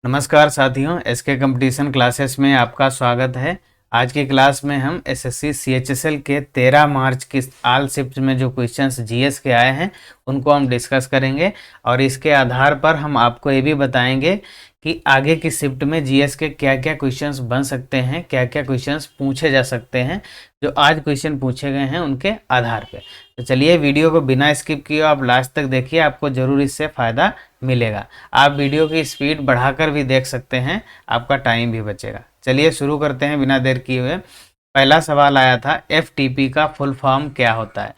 नमस्कार साथियों, SK competition classes में आपका स्वागत है। आज की क्लास में हम एसएससी सीएचएसएल के 13 मार्च की आल शिफ्ट में जो क्वेश्चंस जीएस के आए हैं उनको हम डिस्कस करेंगे और इसके आधार पर हम आपको ये भी बताएंगे कि आगे की शिफ्ट में जीएस के क्या क्या क्वेश्चंस बन सकते हैं, क्या क्या क्वेश्चंस पूछे जा सकते हैं जो आज क्वेश्चन पूछे गए हैं उनके आधार पर। तो चलिए वीडियो को बिना स्किप किए आप लास्ट तक देखिए, आपको ज़रूर इससे फ़ायदा मिलेगा। आप वीडियो की स्पीड बढ़ाकर भी देख सकते हैं, आपका टाइम भी बचेगा। चलिए शुरू करते हैं बिना देर किए हुए। पहला सवाल आया था, एफटीपी का फुल फॉर्म क्या होता है।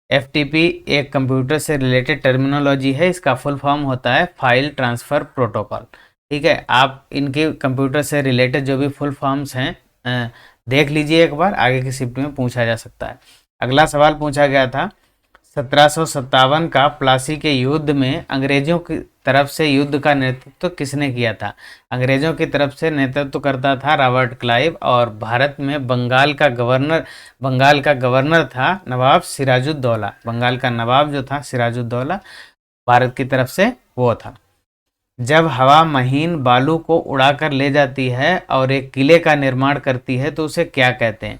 एफटीपी एक कंप्यूटर से रिलेटेड टर्मिनोलॉजी है। इसका फुल फॉर्म होता है फाइल ट्रांसफ़र प्रोटोकॉल। ठीक है, आप इनके कंप्यूटर से रिलेटेड जो भी फुल फॉर्म्स हैं देख लीजिए एक बार, आगे की शिफ्ट में पूछा जा सकता है। अगला सवाल पूछा गया था, 1757 का प्लासी के युद्ध में अंग्रेजों की तरफ से युद्ध का नेतृत्व किसने किया था। अंग्रेजों की तरफ से नेतृत्व करता था रॉबर्ट क्लाइव, और भारत में बंगाल का गवर्नर था नवाब सिराजुद्दौला। बंगाल का नवाब जो था सिराजुद्दौला, भारत की तरफ से वो था। जब हवा महीन बालू को उड़ाकर ले जाती है और एक किले का निर्माण करती है तो उसे क्या कहते हैं।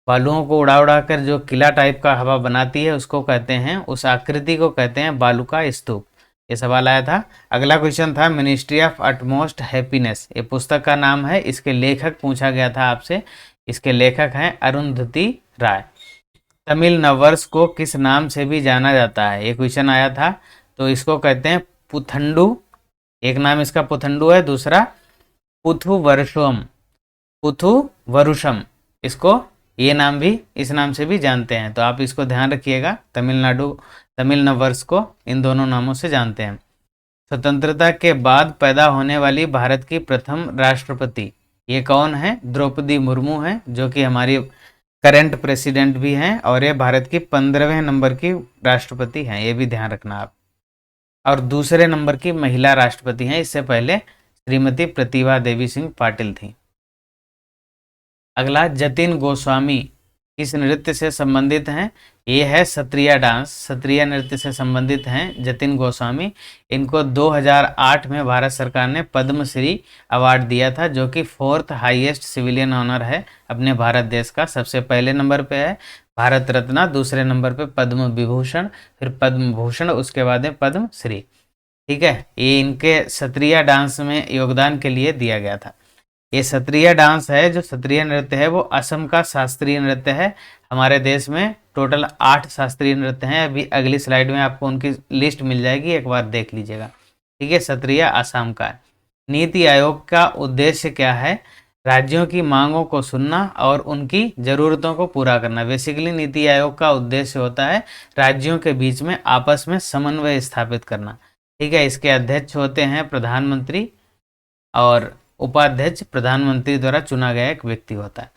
बालुओं को उड़ा उड़ा कर जो किला टाइप का हवा बनाती है उसको कहते हैं, उस आकृति को कहते हैं बालू का स्तूप। ये सवाल आया था। अगला क्वेश्चन था, मिनिस्ट्री ऑफ अटमोस्ट हैप्पीनेस, ये पुस्तक का नाम है। इसके लेखक पूछा गया था आपसे, इसके लेखक हैं अरुंधति राय। तमिल नववर्ष को किस नाम से भी जाना जाता है, ये क्वेश्चन आया था। तो इसको कहते हैं पुथंडू, एक नाम इसका पुथंडू है, दूसरा पुथु वरुषम, इसको ये नाम भी, इस नाम से भी जानते हैं। तो आप इसको ध्यान रखिएगा, तमिल नववर्ष को इन दोनों नामों से जानते हैं। स्वतंत्रता के बाद पैदा होने वाली भारत की प्रथम राष्ट्रपति ये कौन है। द्रौपदी मुर्मू हैं, जो कि हमारी करंट प्रेसिडेंट भी हैं, और ये भारत की 15वें नंबर की राष्ट्रपति हैं, ये भी ध्यान रखना आप। और दूसरे नंबर की महिला राष्ट्रपति हैं, इससे पहले श्रीमती प्रतिभा देवी सिंह पाटिल थी। अगला, जतिन गोस्वामी किस नृत्य से संबंधित हैं। ये है सत्रिया डांस, सत्रिया नृत्य से संबंधित हैं जतिन गोस्वामी। इनको 2008 में भारत सरकार ने पद्मश्री अवार्ड दिया था, जो कि 4th हाईएस्ट सिविलियन ऑनर है अपने भारत देश का। सबसे पहले नंबर पे है भारत रत्न, दूसरे नंबर पे पद्म विभूषण, फिर पद्म भूषण, उसके बाद में पद्मश्री। ठीक है, ये इनके सत्रिया डांस में योगदान के लिए दिया गया था। ये सत्रिया डांस है, जो सत्रिया नृत्य है वो असम का शास्त्रीय नृत्य है। हमारे देश में टोटल 8 शास्त्रीय नृत्य हैं। अभी अगली स्लाइड में आपको उनकी लिस्ट मिल जाएगी, एक बार देख लीजिएगा। ठीक है, सत्रिया असम का है। नीति आयोग का उद्देश्य क्या है। राज्यों की मांगों को सुनना और उनकी ज़रूरतों को पूरा करना। बेसिकली नीति आयोग का उद्देश्य होता है राज्यों के बीच में आपस में समन्वय स्थापित करना। ठीक है, इसके अध्यक्ष होते हैं प्रधानमंत्री, और उपाध्यक्ष प्रधानमंत्री द्वारा चुना गया एक व्यक्ति होता है।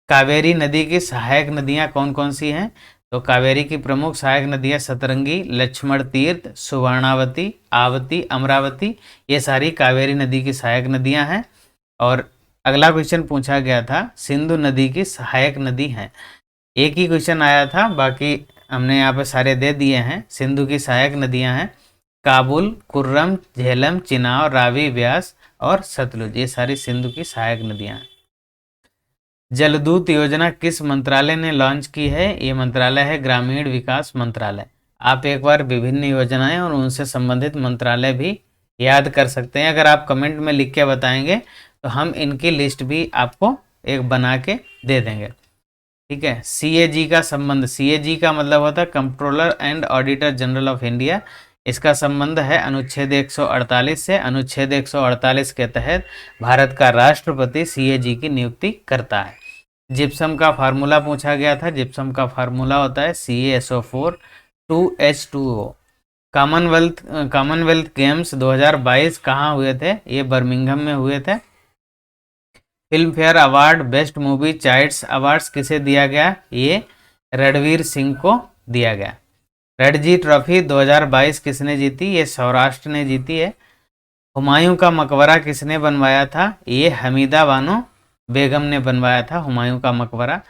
कावेरी नदी की सहायक नदियां कौन कौन सी हैं। तो कावेरी की प्रमुख सहायक नदियां सतरंगी, लक्ष्मण तीर्थ, सुवर्णावती, आवती, अमरावती, ये सारी कावेरी नदी की सहायक नदियां हैं। और अगला क्वेश्चन पूछा गया था, सिंधु नदी की सहायक नदी हैं। एक ही क्वेश्चन आया था, बाकी हमने यहाँ पे सारे दे दिए हैं। सिंधु की सहायक नदियां हैं काबुल, कुर्रम, झेलम, चिनाव, रावी, व्यास और सतलुज, ये सारी सिंधु की सहायक नदियां हैं। जलदूत योजना किस मंत्रालय ने लॉन्च की है। ये मंत्रालय है ग्रामीण विकास मंत्रालय। आप एक बार विभिन्न योजनाएं और उनसे संबंधित मंत्रालय भी याद कर सकते हैं। अगर आप कमेंट में लिख के बताएंगे तो हम इनकी लिस्ट भी आपको एक बना के दे देंगे। ठीक है, सीएजी का संबंध, सीएजी का मतलब होता है controller and auditor general of India. इसका संबंध है अनुच्छेद 148 से। अनुच्छेद 148 के तहत भारत का राष्ट्रपति सीएजी की नियुक्ति करता है। जिप्सम का फार्मूला पूछा गया था। जिप्सम का फार्मूला होता है CaSO4 2H2O। कॉमनवेल्थ गेम्स 2022 कहाँ हुए थे। ये बर्मिंघम में हुए थे। Filmfare award best movie child's awards किसे दिया गया। ये रणवीर सिंह को दिया गया। रणजी ट्रॉफी 2022 किसने जीती। ये सौराष्ट्र ने जीती है। हुमायूं का मकबरा किसने बनवाया था। ये हमीदा बानो बेगम ने बनवाया था हुमायूं का मकबरा।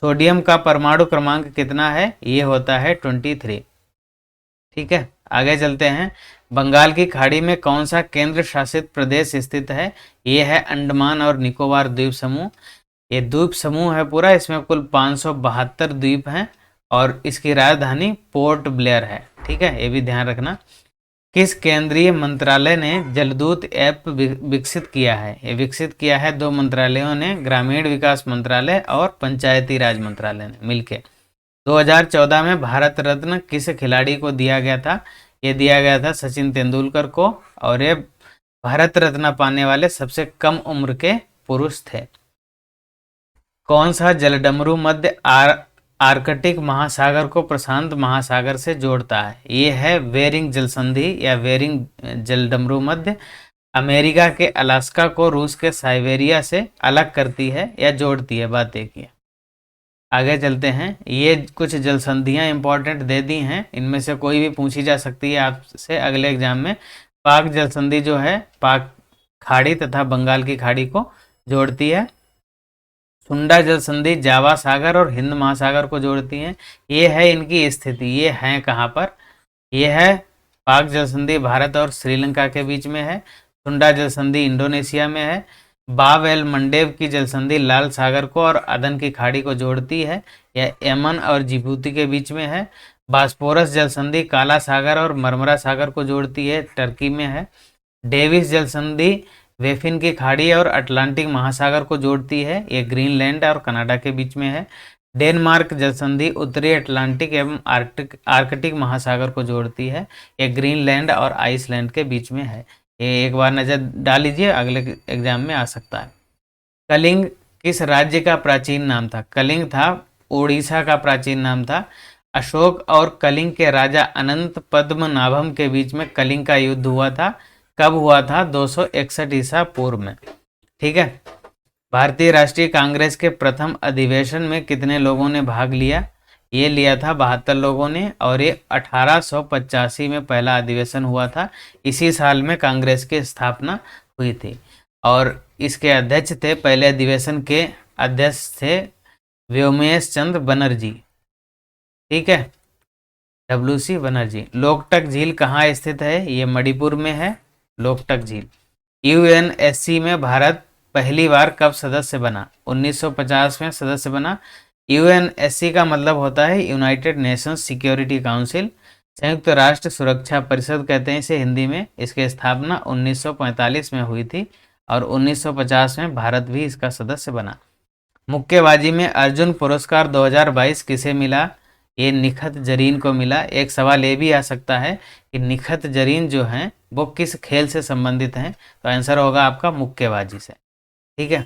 सोडियम का परमाणु क्रमांक कितना है। ये होता है 23। ठीक है, आगे चलते हैं। बंगाल की खाड़ी में कौन सा केंद्र शासित प्रदेश स्थित है? ये है अंडमान और निकोबार द्वीप समूह। ये द्वीप समूह है पूरा, इसमें कुल 572 द्वीप हैं और इसकी राजधानी पोर्ट ब्लेयर है। ठीक है, ये भी ध्यान रखना। किस केंद्रीय मंत्रालय ने जलदूत ऐप विकसित किया है? ये विकसित किया है दो मंत्रालयों ने, ग्रामीण विकास मंत्रालय और पंचायती राज मंत्रालय ने मिलकर। 2014 में भारत रत्न किस खिलाड़ी को दिया गया था? ये दिया गया था सचिन तेंदुलकर को, और ये भारत रत्न पाने वाले सबसे कम उम्र के पुरुष थे। कौन सा जलडमरू मध्य आर्कटिक महासागर को प्रशांत महासागर से जोड़ता है? ये है बेरिंग जल संधि या बेरिंग जलडमरू मध्य। अमेरिका के अलास्का को रूस के साइबेरिया से अलग करती है या जोड़ती है, बात देखिए। आगे चलते हैं। ये कुछ जल संधियाँ इंपॉर्टेंट दे दी हैं, इनमें से कोई भी पूछी जा सकती है आपसे अगले एग्जाम में। पाक जल संधि जो है पाक खाड़ी तथा बंगाल की खाड़ी को जोड़ती है। सुंडा जल संधि जावा सागर और हिंद महासागर को जोड़ती है। ये है इनकी स्थिति, ये है कहाँ पर? ये है पाक जल संधि भारत और श्रीलंका के बीच में है। सुंडा जल संधि इंडोनेशिया में है। बाब एल मंडेब की जल संधि लाल सागर को और अदन की खाड़ी को जोड़ती है, यह यमन और जिबूती के बीच में है। बास्पोरस जल संधि काला सागर और मरमरा सागर को जोड़ती है, टर्की में है। डेविस जल संधि वेफिन की खाड़ी और अटलांटिक महासागर को जोड़ती है, ये ग्रीनलैंड और कनाडा के बीच में है। डेनमार्क जल संधि उत्तरी अटलांटिक एवं आर्कटिक महासागर को जोड़ती है, ये ग्रीनलैंड और आइसलैंड के बीच में है। ये एक बार नज़र डाल लीजिए, अगले एग्जाम में आ सकता है। कलिंग किस राज्य का प्राचीन नाम था? कलिंग था उड़ीसा का प्राचीन नाम था। अशोक और कलिंग के राजा अनंत पद्मनाभम के बीच में कलिंग का युद्ध हुआ था। कब हुआ था? 261 ईसा पूर्व में। ठीक है। भारतीय राष्ट्रीय कांग्रेस के प्रथम अधिवेशन में कितने लोगों ने भाग लिया? ये लिया था 72 लोगों ने, और ये 1885 में पहला अधिवेशन हुआ था। इसी साल में कांग्रेस की स्थापना हुई थी और इसके अध्यक्ष थे, पहले अधिवेशन के अध्यक्ष थे व्योमेश चंद्र बनर्जी। ठीक है, WC बनर्जी। लोकटक झील कहाँ स्थित है? ये मणिपुर में है लोकटक झील। UNSC में भारत पहली बार कब सदस्य बना? 1950 में सदस्य बना। UNSC का मतलब होता है यूनाइटेड नेशंस सिक्योरिटी काउंसिल, संयुक्त राष्ट्र सुरक्षा परिषद कहते हैं इसे हिंदी में। इसकी स्थापना 1945 में हुई थी और 1950 में भारत भी इसका सदस्य बना। मुक्केबाजी में अर्जुन पुरस्कार 2022 किसे मिला? ये निखत जरीन को मिला। एक सवाल ये भी आ सकता है कि निखत जरीन जो हैं वो किस खेल से संबंधित हैं, तो आंसर होगा आपका मुक्केबाजी से। ठीक है।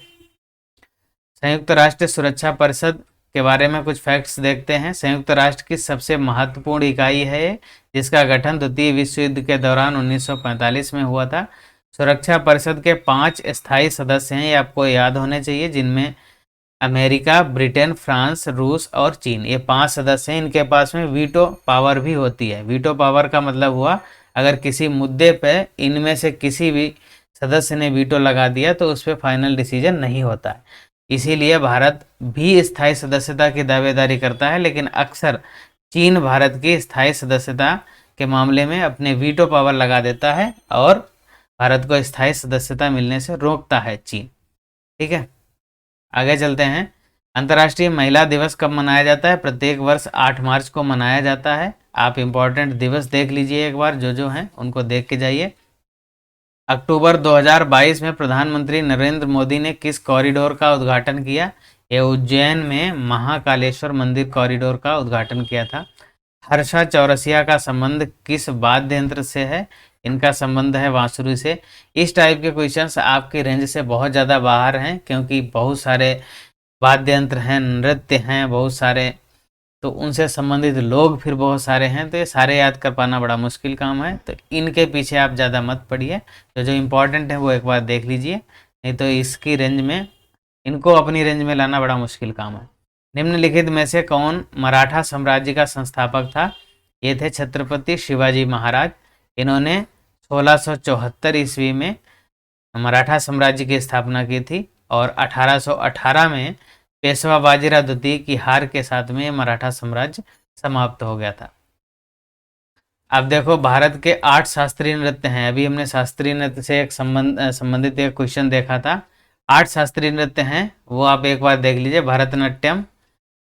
संयुक्त राष्ट्र सुरक्षा परिषद के बारे में कुछ फैक्ट्स देखते हैं। संयुक्त राष्ट्र की सबसे महत्वपूर्ण इकाई है ये, जिसका गठन द्वितीय विश्व युद्ध के दौरान 1945 में हुआ था। सुरक्षा परिषद के 5 स्थायी सदस्य हैं, ये आपको याद होने चाहिए, जिनमें अमेरिका, ब्रिटेन, फ्रांस, रूस और चीन, ये 5 सदस्य हैं। इनके पास में वीटो पावर भी होती है। वीटो पावर का मतलब हुआ अगर किसी मुद्दे पे इनमें से किसी भी सदस्य ने वीटो लगा दिया तो उस पर फाइनल डिसीजन नहीं होता है। इसीलिए भारत भी स्थायी सदस्यता की दावेदारी करता है, लेकिन अक्सर चीन भारत की स्थायी सदस्यता के मामले में अपने वीटो पावर लगा देता है और भारत को स्थायी सदस्यता मिलने से रोकता है चीन। ठीक है, आगे चलते हैं। अंतर्राष्ट्रीय महिला दिवस कब मनाया जाता है? प्रत्येक वर्ष 8 मार्च को मनाया जाता है। आप इम्पोर्टेंट दिवस देख लीजिए एक बार, जो हैं उनको देख के जाइए। अक्टूबर 2022 में प्रधानमंत्री नरेंद्र मोदी ने किस कॉरिडोर का उद्घाटन किया? ये उज्जैन में महाकालेश्वर मंदिर कॉरिडोर का उद्घाटन किया था। हर्षा चौरसिया का संबंध किस वाद्य यंत्र से है? इनका संबंध है बांसुरी से। इस टाइप के क्वेश्चंस आपकी रेंज से बहुत ज़्यादा बाहर हैं, क्योंकि बहुत सारे वाद्य यंत्र हैं, नृत्य हैं बहुत सारे, तो उनसे संबंधित लोग फिर बहुत सारे हैं, तो ये सारे याद कर पाना बड़ा मुश्किल काम है। तो इनके पीछे आप ज़्यादा मत पड़िए, तो जो इम्पोर्टेंट है वो एक बार देख लीजिए, नहीं तो इसकी रेंज में, इनको अपनी रेंज में लाना बड़ा मुश्किल काम है। निम्नलिखित में से कौन मराठा साम्राज्य का संस्थापक था? ये थे छत्रपति शिवाजी महाराज। इन्होंने 1674 ईस्वी में मराठा साम्राज्य की स्थापना की थी और 1818 में पेशवा बाजीराव द्वितीय की हार के साथ में मराठा साम्राज्य समाप्त हो गया था। अब देखो भारत के 8 शास्त्रीय नृत्य हैं। अभी हमने शास्त्रीय नृत्य से एक संबंधित एक क्वेश्चन देखा था। 8 शास्त्रीय नृत्य हैं, वो आप एक बार देख लीजिए। भरतनाट्यम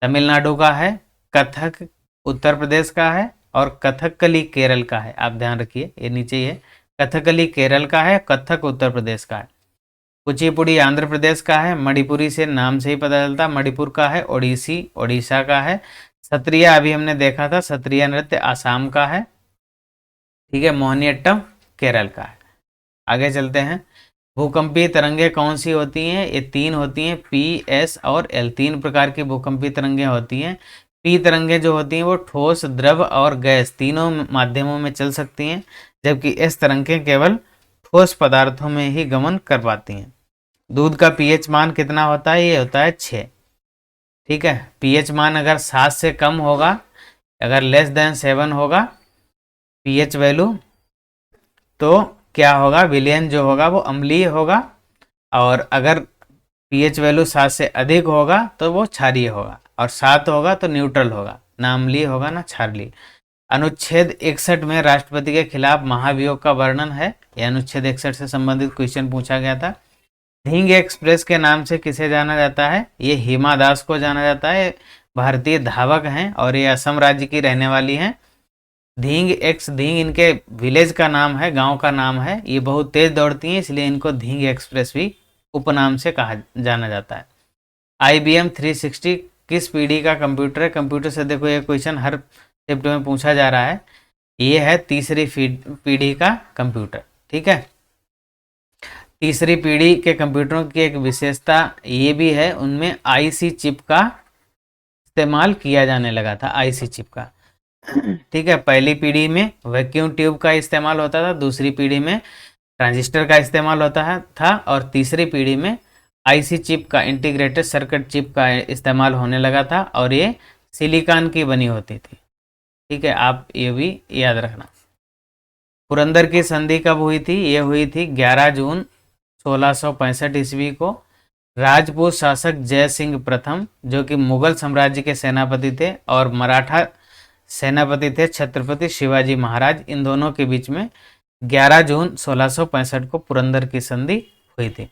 तमिलनाडु का है, कथक उत्तर प्रदेश का है और कथकली केरल का है। आप ध्यान रखिए, ये नीचे ही है। कथकली केरल का है, कथक उत्तर प्रदेश का है। कुचिपुड़ी आंध्र प्रदेश का है, मणिपुरी से नाम से ही पता चलता है मणिपुर का है। ओडिसी ओडिशा का है। सत्रिया अभी हमने देखा था, सत्रिया नृत्य आसाम का है। ठीक है, मोहिनीअट्टम केरल का है। आगे चलते हैं। भूकंपीय तरंगे कौन सी होती हैं? ये 3 होती हैं, पी, एस और एल। 3 प्रकार की भूकंपीय तरंगे होती हैं। पी तरंगे जो होती हैं वो ठोस, द्रव और गैस तीनों माध्यमों में चल सकती हैं, जबकि एस तरंगें केवल ठोस पदार्थों में ही गमन कर पाती हैं। दूध का पीएच मान कितना होता है? ये होता है 6। ठीक है, पीएच मान अगर 7 से कम होगा, अगर लेस देन 7 होगा पीएच वैल्यू, तो क्या होगा? विलयन जो होगा वो अम्लीय होगा, और अगर पीएच वैल्यू 7 से अधिक होगा तो वो क्षारीय होगा, और 7 होगा तो न्यूट्रल होगा, ना अम्लीय होगा ना क्षारीय। अनुच्छेद 61 में राष्ट्रपति के खिलाफ महाभियोग का वर्णन है। यह अनुच्छेद 61 से संबंधित क्वेश्चन पूछा गया था। ढींग एक्सप्रेस के नाम से किसे जाना जाता है? ये हिमा दास को जाना जाता है। भारतीय धावक हैं और ये असम राज्य की रहने वाली हैं। ढींग इनके विलेज का नाम है, गांव का नाम है। ये बहुत तेज दौड़ती हैं, इसलिए इनको ढींग एक्सप्रेस भी उपनाम से कहा जाना जाता है। IBM 360 किस पीढ़ी का कंप्यूटर है? कंप्यूटर से देखो ये क्वेश्चन हर शिफ्ट में पूछा जा रहा है। ये है तीसरी पीढ़ी का कंप्यूटर। ठीक है, तीसरी पीढ़ी के कंप्यूटरों की एक विशेषता ये भी है, उनमें IC चिप का इस्तेमाल किया जाने लगा था। IC चिप का। ठीक है, पहली पीढ़ी में वैक्यूम ट्यूब का इस्तेमाल होता था, दूसरी पीढ़ी में ट्रांजिस्टर का इस्तेमाल होता था, और तीसरी पीढ़ी में IC चिप का, इंटीग्रेटेड सर्किट चिप का इस्तेमाल होने लगा था, और ये सिलिकॉन की बनी होती थी। ठीक है, आप ये भी याद रखना। पुरंदर की संधि कब हुई थी? ये हुई थी 11 जून 1665 ईस्वी को। राजपूत शासक जय सिंह प्रथम, जो कि मुगल साम्राज्य के सेनापति थे, और मराठा सेनापति थे छत्रपति शिवाजी महाराज, इन दोनों के बीच में 11 जून 1665 को पुरंदर की संधि हुई थी।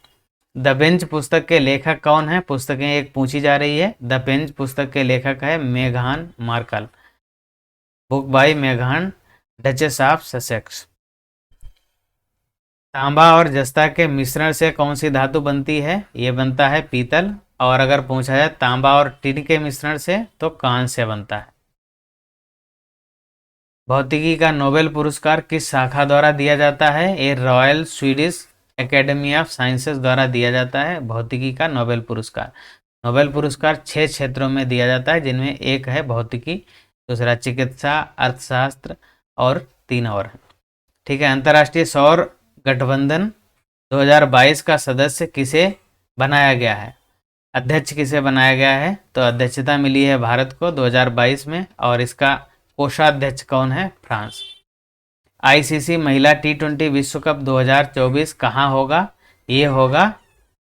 द बेंच पुस्तक के लेखक कौन है? पुस्तकें एक पूछी जा रही है। द बेंच पुस्तक के लेखक है मेघान मार्कल। बुक बाय मेघान, डचेस ऑफ ससेक्स। तांबा और जस्ता के मिश्रण से कौन सी धातु बनती है? ये बनता है पीतल। और अगर पूछा जाए तांबा और टिन के मिश्रण से, तो कांस्य बनता है। भौतिकी का नोबेल पुरस्कार किस शाखा द्वारा दिया जाता है? ये royal Swedish academy of sciences द्वारा दिया जाता है भौतिकी का नोबेल पुरस्कार। नोबेल पुरस्कार 6 क्षेत्रों में दिया जाता है, जिनमें एक है भौतिकी, दूसरा चिकित्सा, अर्थशास्त्र और 3 और है। ठीक है, अंतर्राष्ट्रीय सौर गठबंधन 2022 का सदस्य किसे बनाया गया है? अध्यक्ष किसे बनाया गया है? तो अध्यक्षता मिली है भारत को 2022 में, और इसका कोषाध्यक्ष कौन है? फ्रांस। ICC महिला T20 विश्व कप 2024 कहाँ होगा? ये होगा,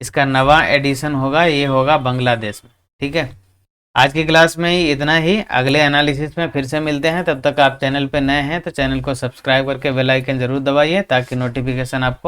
इसका नवा एडिशन होगा, ये होगा बांग्लादेश में। ठीक है, आज की क्लास में ही इतना ही। अगले एनालिसिस में फिर से मिलते हैं। तब तक आप चैनल पे नए हैं तो चैनल को सब्सक्राइब करके बेल आइकन जरूर दबाइए, ताकि नोटिफिकेशन आपको